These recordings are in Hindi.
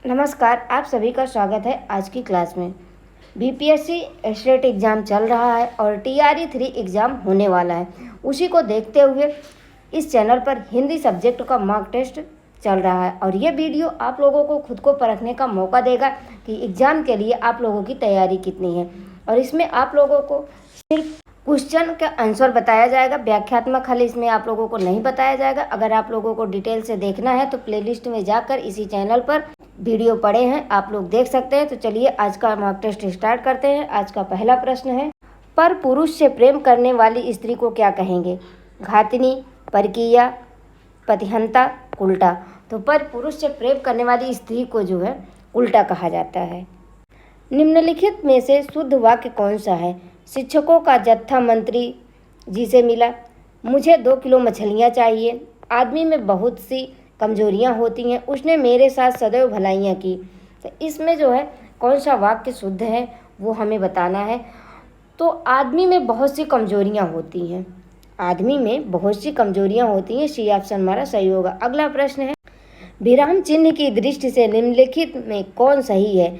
नमस्कार, आप सभी का स्वागत है आज की क्लास में। बीपीएससी स्टेट एग्ज़ाम चल रहा है और टीआरई 3 एग्ज़ाम होने वाला है। उसी को देखते हुए इस चैनल पर हिंदी सब्जेक्ट का मॉक टेस्ट चल रहा है और ये वीडियो आप लोगों को खुद को परखने का मौका देगा कि एग्ज़ाम के लिए आप लोगों की तैयारी कितनी है। और इसमें आप लोगों को सिर्फ क्वेश्चन का आंसर बताया जाएगा, व्याख्यात्मक हल इसमें आप लोगों को नहीं बताया जाएगा। अगर आप लोगों को डिटेल से देखना है तो प्लेलिस्ट में जाकर इसी चैनल पर वीडियो पड़े हैं, आप लोग देख सकते हैं। तो चलिए आज का मॉक टेस्ट स्टार्ट करते हैं। आज का पहला प्रश्न है, पर पुरुष से प्रेम करने वाली स्त्री को क्या कहेंगे? घातनी, परकीया, पतिहंता, उल्टा। तो पर पुरुष से प्रेम करने वाली स्त्री को जो है उल्टा कहा जाता है। निम्नलिखित में से शुद्ध वाक्य कौन सा है? शिक्षकों का जत्था मंत्री जी से मिला। मुझे 2 किलो मछलियाँ चाहिए। आदमी में बहुत सी कमजोरियाँ होती हैं, उसने मेरे साथ सदैव भलाइयाँ की। तो इसमें जो है कौन सा वाक्य शुद्ध है वो हमें बताना है। तो आदमी में बहुत सी कमजोरियाँ होती हैं, आदमी में बहुत सी कमजोरियाँ होती हैं। सी ऑप्शन हमारा सही होगा। अगला प्रश्न है, विराम चिन्ह की दृष्टि से निम्नलिखित में कौन सही है?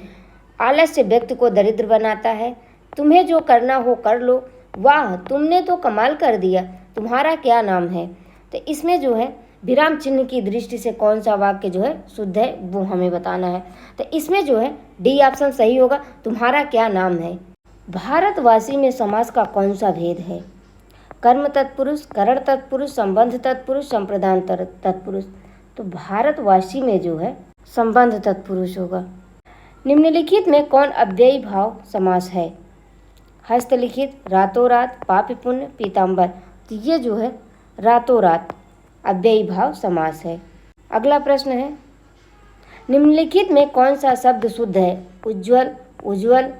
आलस्य व्यक्ति को दरिद्र बनाता है। तुम्हें जो करना हो कर लो। वाह, तुमने तो कमाल कर दिया। तुम्हारा क्या नाम है? तो इसमें जो है विराम चिन्ह की दृष्टि से कौन सा वाक्य जो है शुद्ध है वो हमें बताना है। तो इसमें जो है डी ऑप्शन सही होगा, तुम्हारा क्या नाम है। भारतवासी में समास का कौन सा भेद है? कर्म तत्पुरुष, करण तत्पुरुष, संबंध तत्पुरुष, संप्रदान तत्पुरुष। तो भारतवासी में जो है संबंध तत्पुरुष होगा। निम्नलिखित में कौन अव्ययी भाव समास है? हस्तलिखित, रातों रात, पाप पुण्य, पीताम्बर। तो ये जो है रातों रात अव्ययी भाव समास है। अगला प्रश्न है, निम्नलिखित में कौन सा शब्द शुद्ध है? उज्ज्वल, उज्ज्वल,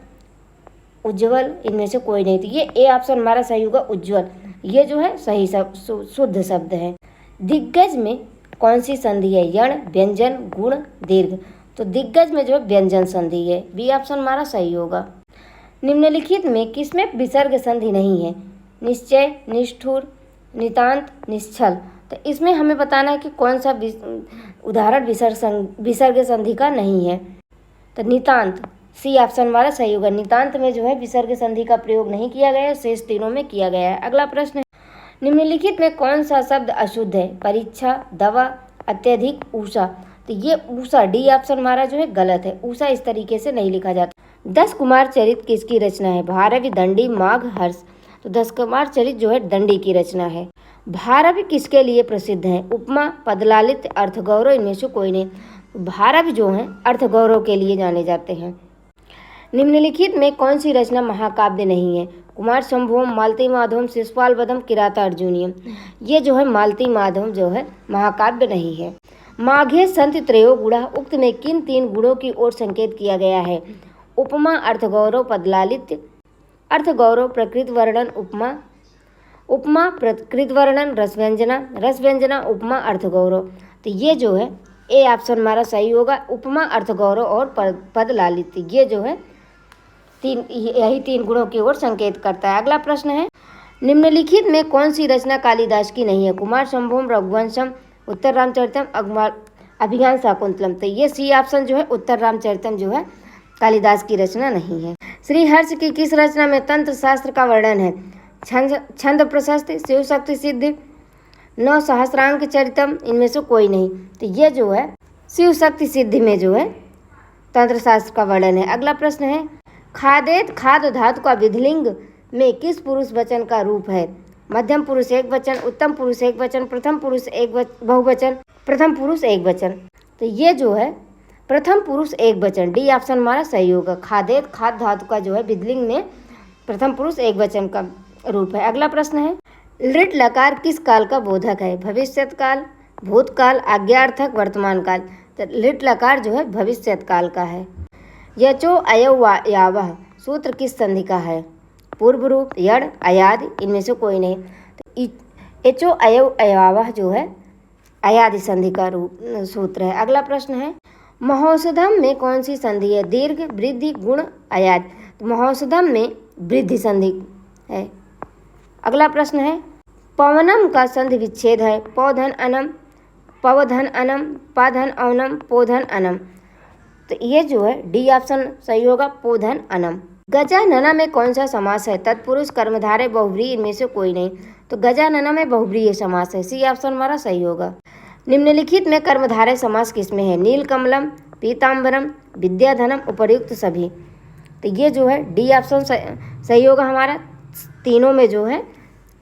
उज्ज्वल, इनमें से कोई नहीं। तो ये ए ऑप्शन हमारा सही होगा, उज्ज्वल। ये जो है सही शुद्ध शब्द है। दिग्गज में कौन सी संधि है? यण, व्यंजन, गुण, दीर्घ। तो दिग्गज में जो है व्यंजन संधि है, बी ऑप्शन हमारा सही होगा। निम्नलिखित में किसमें विसर्ग संधि नहीं है? निश्चय, निष्ठुर, नितांत, निश्चल। तो इसमें हमें बताना है कि कौन सा उदाहरण विसर्ग संधि का नहीं है। तो नितांत, सी ऑप्शन हमारा सही होगा। नितांत में जो है विसर्ग संधि का प्रयोग नहीं किया गया है, शेष तीनों में किया गया है। अगला प्रश्न है, निम्नलिखित में कौन सा शब्द अशुद्ध है? परीक्षा, दवा, अत्यधिक, ऊषा। तो ये ऊषा, डी ऑप्शन हमारा जो है गलत है। ऊषा इस तरीके से नहीं लिखा जाता। 10 कुमार चरित किसकी रचना है? भारवी, दंडी, माघ, हर्ष। तो 10 कुमार चरित जो है दंडी की रचना है। भारवी किसके लिए प्रसिद्ध है? उपमा, पदलालित, अर्थगौरव, इनमें से कोई नहीं। भारवी जो है अर्थगौरव के लिए जाने जाते हैं। निम्नलिखित में कौन सी रचना महाकाव्य नहीं है? कुमार संभवम, मालती माधवम, शिशुपाल वधम, किराता अर्जुनियम। ये जो है मालती माधवम जो है महाकाव्य नहीं है। माघे संत त्रयो गुणा, उक्त में किन 3 गुणों की ओर संकेत किया गया है? उपमा, अर्थगौरव, पदलालित्य। अर्थगौरव प्रकृत वर्णन, उपमा, उपमा प्रकृत वर्णन, रसव्यंजना, रसव्यंजना, उपमा, अर्थगौरव। तो ये जो है ए ऑप्शन हमारा सही होगा, उपमा, अर्थगौरव और पदलालित्य। ये जो है यही 3 गुणों की ओर संकेत करता है। अगला प्रश्न है, निम्नलिखित में कौन सी रचना कालिदास की नहीं है? कुमार संभवम, रघुवंशम, उत्तर रामचरितम, अभिज्ञान शाकुंतलम। तो ये सी ऑप्शन जो है उत्तर रामचरितम जो है कालिदास की रचना नहीं है। श्री हर्ष की किस रचना में तंत्र शास्त्र का वर्णन है? छंद प्रशस्ति, शिव शक्ति सिद्धि, 9 सहस्रांक चरितम, इनमें से कोई नहीं। तो ये जो है शिव शक्ति सिद्धि में जो है तंत्र शास्त्र का वर्णन है। अगला प्रश्न है, खादेत, खाद धातु का विधिलिंग में किस पुरुष वचन का रूप है? मध्यम पुरुष एक वचन, उत्तम पुरुष एक वचन, प्रथम पुरुष बहुवचन, प्रथम पुरुष एक वचन। तो ये जो है प्रथम पुरुष एक वचन, डी ऑप्शन हमारा सही होगा। खादेत, खाद धातु का जो है विधिलिंग में प्रथम पुरुष एक वचन का रूप है। अगला प्रश्न है, लिट लकार किस काल का बोधक है? भविष्यत काल, भूतकाल, आज्ञार्थक, वर्तमान काल। तो लिट लकार जो है भविष्यत काल का है। यचो अयवायावह सूत्र किस संधि का है? पूर्व रूप, यड़, अयादि, इनमें से कोई नहीं। तो एचो अयवायावह जो है अयादि संधि का रूप सूत्र है। अगला प्रश्न है, महोषधम में कौन सी संधि है? दीर्घ, वृद्धि, गुण, अयादि। तो महोषधम में वृद्धि संधि है। अगला प्रश्न है, पवनम का संधि विच्छेद है? पौधन अनम, पवधन अनम, पाधन औनम, पोधन अनम। तो ये जो है डी ऑप्शन सही होगा, पोधन अनम। गजानना में कौन सा समास है? तत्पुरुष, कर्मधारय, बहुव्रीहि, इनमें से कोई नहीं। तो गजानना में बहुव्रीहि समास है, सी ऑप्शन हमारा सही होगा। निम्नलिखित में कर्मधारय समास किसमें है? नीलकमलम, पीताम्बरम, विद्याधनम, उपर्युक्त सभी। तो ये जो है डी ऑप्शन सही होगा हमारा, तीनों में जो है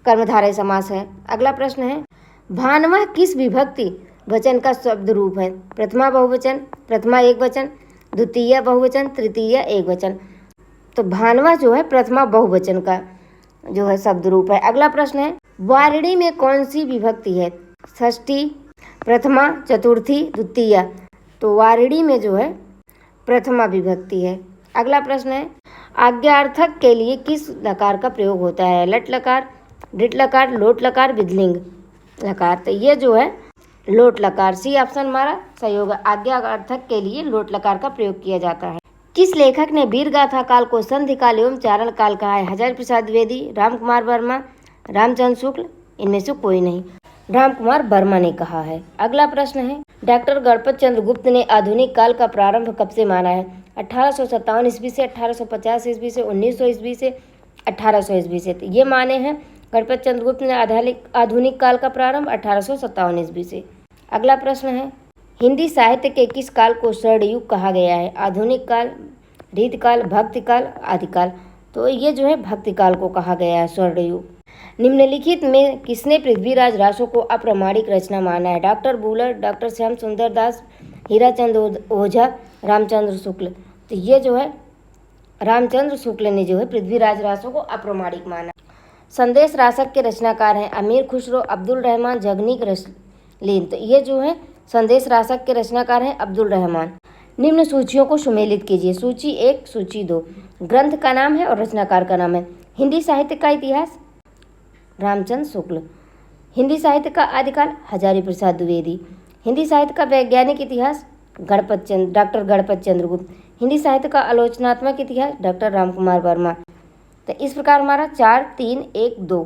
कर्मधारय समास है। अगला प्रश्न है, भानवा किस विभक्ति वचन का शब्द रूप है? प्रथमा बहुवचन, प्रथमा एक वचन, द्वितीय बहुवचन, तृतीय एक वचन। तो भानवा जो है प्रथमा बहुवचन का जो है शब्द रूप है। अगला प्रश्न है, वारिणी में कौन सी विभक्ति है? षष्ठी, प्रथमा, चतुर्थी, द्वितीय। तो वारिणी में जो है प्रथमा विभक्ति है। अगला प्रश्न है, आज्ञार्थक के लिए किस लकार का प्रयोग होता है? लट लकार, डिट लकार, लोट लकार, विधिलिंग लकार। तो ये जो है लोट लकार, सी ऑप्शन हमारा सही होगा। आज्ञार्थक के लिए लोट लकार का प्रयोग किया जाता है। किस लेखक ने वीर गाथा काल को संधि काल एवं चारण काल कहा है? हजारी प्रसाद द्विवेदी, राम कुमार वर्मा, रामचंद्र शुक्ल, इनमें से कोई नहीं। राम कुमार वर्मा ने कहा है। अगला प्रश्न है, डॉक्टर गणपत चंद्र गुप्त ने आधुनिक काल का प्रारंभ कब से माना है? 1857 ईस्वी से, 1850 ईस्वी से, 1900 ईस्वी से, 1800 ईस्वी से। तो ये माने हैं गणपत चंद्र गुप्त ने आधुनिक काल का प्रारंभ 1857 ईस्वी से। अगला प्रश्न है, हिंदी साहित्य के किस काल को स्वर्णयुग कहा गया है? आधुनिक काल, रीतकाल, भक्तिकाल, आदिकाल। तो ये जो है भक्तिकाल को कहा गया है स्वर्णयुग। निम्नलिखित में किसने पृथ्वीराज रासो को अप्रामाणिक रचना माना है? डॉक्टर बुलर, डॉक्टर श्याम सुंदर दास, हीराचंद ओझा, रामचंद्र शुक्ल। तो ये जो है रामचंद्र शुक्ल ने जो है पृथ्वीराज रासो को अप्रामाणिक माना। संदेश रासक के रचनाकार हैं अमीर खुसरो, अब्दुल रहमान, जगनीक रसलीन। तो ये जो है संदेश रासक के रचनाकार हैं अब्दुल रहमान। निम्न सूचियों को सुमेलित कीजिए। सूची 1, सूची 2। ग्रंथ का नाम है और रचनाकार का नाम है। हिंदी साहित्य का इतिहास, रामचंद्र शुक्ल। हिंदी साहित्य का आदिकाल, हजारी प्रसाद द्विवेदी। हिंदी साहित्य का वैज्ञानिक इतिहास, डॉक्टर गणपत चंद्र गुप्त। हिंदी साहित्य का आलोचनात्मक इतिहास, डॉक्टर राम कुमार वर्मा। तो इस प्रकार हमारा 4, 3, 1, 2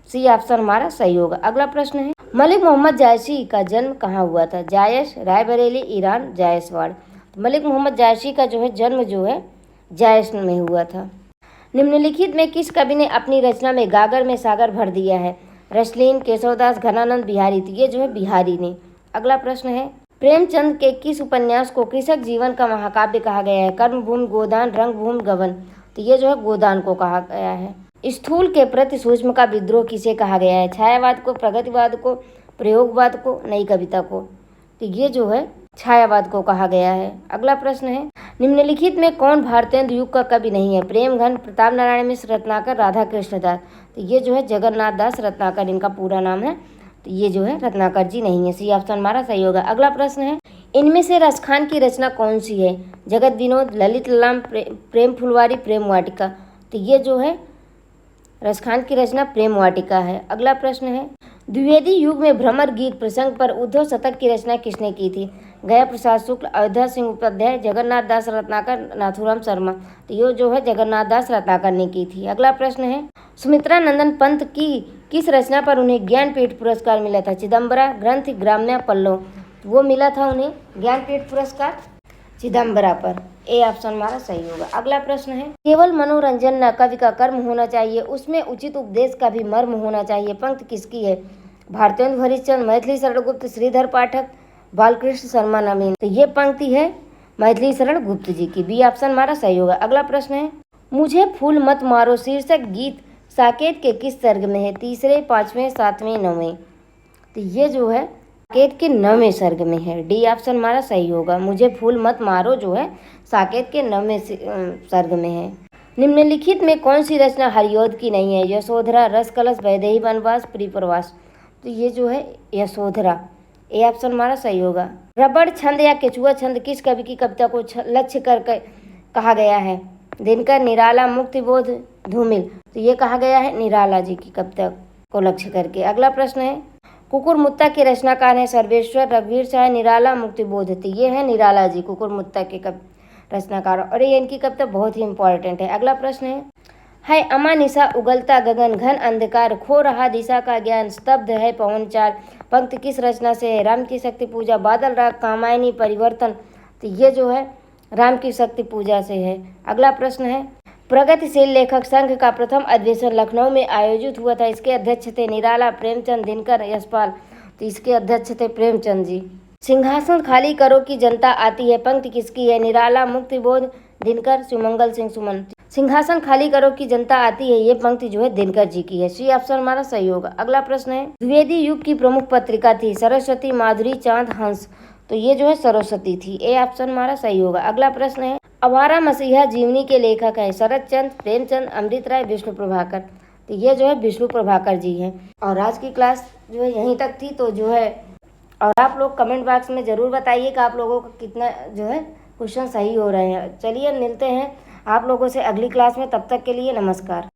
सी ऑप्शन हमारा सही होगा। अगला प्रश्न है, मलिक मोहम्मद जायसी का जन्म कहाँ हुआ था? जायश, रायबरेली, ईरान, जायसवाड़। मलिक मोहम्मद जायसी का जो है जन्म जो है जायश में हुआ था। निम्नलिखित में किस कवि ने अपनी रचना में गागर में सागर भर दिया है? रसलीन, केशवदास, घनानंद, बिहारी। तो ये जो है बिहारी ने। अगला प्रश्न है, प्रेमचंद के किस उपन्यास को कृषक जीवन का महाकाव्य कहा गया है? कर्मभूमि, गोदान, रंगभूमि, गबन। तो ये जो है गोदान को कहा गया है। स्थूल के प्रति सूक्ष्म का विद्रोह किसे कहा गया है? छायावाद को, प्रगतिवाद को, प्रयोगवाद को, नई कविता को। तो ये जो है छायावाद को कहा गया है। अगला प्रश्न है, निम्नलिखित में कौन भारतेंदु युग का कवि नहीं है? प्रेमघन, प्रताप नारायण मिश्र, रत्नाकर, राधा कृष्ण दास। तो ये जो है जगन्नाथ दास रत्नाकर इनका पूरा नाम है। तो ये जो है रत्नाकर जी नहीं है, सी ऑप्शन हमारा सही होगा। अगला प्रश्न है, इनमें से रसखान की रचना कौन सी है? जगत विनोद, ललित ललाम, प्रेम फुलवारी, प्रेम वाटिका। तो ये जो है रसखान की रचना प्रेम वाटिका है। अगला प्रश्न है, द्विवेदी युग में भ्रमर गीत प्रसंग पर उद्धव शतक की रचना किसने की थी? गया प्रसाद शुक्ल, अयोध्या सिंह उपाध्याय, जगन्नाथ दास रत्नाकर, नाथूराम शर्मा। तो ये जो है जगन्नाथ दास रत्नाकर ने की थी। अगला प्रश्न है, सुमित्रा नंदन पंत की किस रचना पर उन्हें ज्ञानपीठ पुरस्कार मिला था? चिदम्बरा, ग्रंथ, ग्राम्य, पल्लव। वो मिला था उन्हें ज्ञानपीठ पुरस्कार चिदम्बरा पर। ए ऑप्शन हमारा सही होगा। अगला प्रश्न है, केवल मनोरंजन न कवि का कर्म होना चाहिए, उसमें उचित उपदेश का भी मर्म होना चाहिए। पंक्ति किसकी है? भारतेंदु हरिश्चंद्र, मैथिली शरण गुप्त, श्रीधर पाठक, बालकृष्ण शर्मा नवीन। तो ये पंक्ति है मैथिली शरण गुप्त जी की। बी ऑप्शन हमारा सही होगा। अगला प्रश्न है, मुझे फूल मत मारो शीर्षक गीत साकेत के किस सर्ग में है? तीसरे, पांचवें, सातवें, नौवें। तो ये जो है साकेत के 9वें सर्ग में है। डी ऑप्शन हमारा सही होगा। मुझे फूल मत मारो जो है साकेत के 9वें सर्ग में है। निम्नलिखित में कौन सी रचना हरिऔध की नहीं है? यशोधरा, रस कलश, वैदेही वनवास, प्रियप्रवास। तो ये जो है यशोधरा। ए ऑप्शन हमारा सही होगा। रबड़ छंद या केचुआ छंद किस कवि की कविता को लक्ष्य करके कहा गया है? दिनकर, निराला, मुक्तिबोध, धूमिल। तो ये कहा गया है निराला जी की कविता को लक्ष्य करके। अगला प्रश्न है, कुकुरमुत्ता के रचनाकार हैं सर्वेश्वर, रघुवीर शाह, निराला, मुक्तिबोध। तो ये है निराला जी कुकुरमुत्ता के रचनाकार और ये इनकी कविता बहुत ही इंपॉर्टेंट है। अगला प्रश्न है अमानिशा उगलता गगन, घन अंधकार, खो रहा दिशा का ज्ञान, स्तब्ध है पवन चार। पंक्ति किस रचना से है? राम की शक्ति पूजा, बादल राग, कामायनी, परिवर्तन, तो ये जो है राम की शक्ति पूजा से है। अगला प्रश्न है, प्रगतिशील लेखक संघ का प्रथम अधिवेशन लखनऊ में आयोजित हुआ था। इसके अध्यक्ष थे निराला, प्रेमचंद, दिनकर, यशपाल। तो इसके अध्यक्ष थे प्रेमचंद जी। सिंहासन खाली करो कि जनता आती है पंक्ति किसकी है? निराला, मुक्तिबोध, दिनकर, सुमंगल सिंह सुमन। सिंहासन खाली करो कि जनता आती है, ये पंक्ति जो है दिनकर जी की है। सी ऑप्शन हमारा सही होगा। अगला प्रश्न है, द्विवेदी युग की प्रमुख पत्रिका थी? सरस्वती, माधुरी, चांद, हंस। तो ये जो है सरस्वती थी। ए ऑप्शन हमारा सही होगा। अगला प्रश्न है, आवारा मसीहा जीवनी के लेखक हैं? शरद चंद्र, प्रेमचंद, अमृत राय, विष्णु प्रभाकर। तो ये जो है विष्णु प्रभाकर जी हैं। और आज की क्लास जो है यहीं तक थी। तो जो है और आप लोग कमेंट बॉक्स में ज़रूर बताइए कि आप लोगों को कितना जो है क्वेश्चन सही हो रहे हैं। चलिए मिलते हैं आप लोगों से अगली क्लास में, तब तक के लिए नमस्कार।